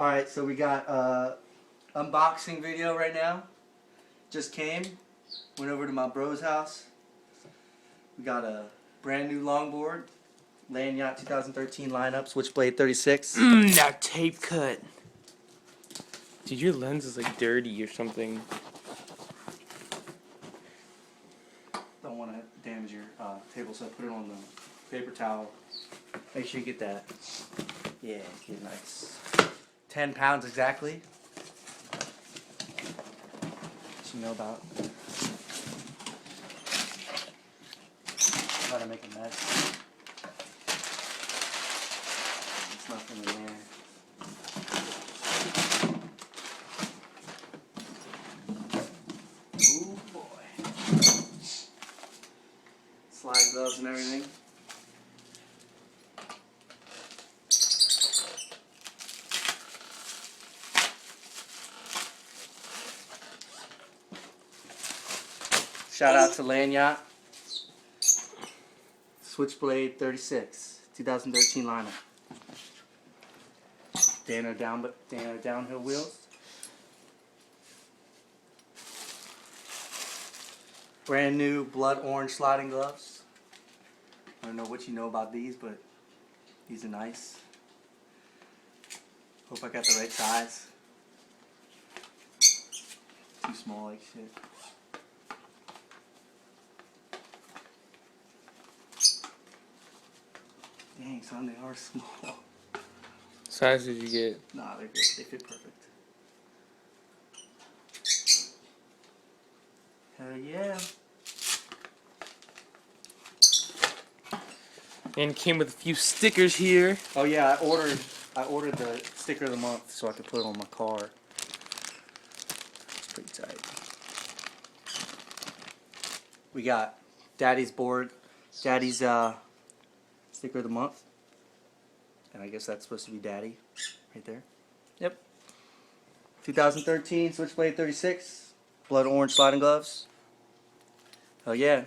Alright, so we got unboxing video right now. Just came. Went over to my bro's house. We got a brand new longboard. Land Yacht 2013 lineup, Switchblade 36. Now tape cut. Dude, your lens is like dirty or something. Don't want to damage your table, so I put it on the paper towel. Make sure you get that. Yeah, get nice. 10 pounds exactly. What you know about. Try to make a mess. There's nothing in there. Ooh boy. Slide gloves and everything. Shout out to Land Yacht. Switchblade 36, 2013 lineup. Dano downhill wheels. Brand new blood orange sliding gloves. I don't know what you know about these, but these are nice. Hope I got the right size. Too small like shit. Dang, son, they are small. Size did you get? Nah, they're good. They fit perfect. Hell yeah. And came with a few stickers here. Oh yeah, I ordered the sticker of the month so I could put it on my car. It's pretty tight. We got Daddy's board, Daddy's sticker of the month. And I guess that's supposed to be Daddy right there. Yep. 2013 Switchblade 36, blood orange sliding gloves. Oh yeah.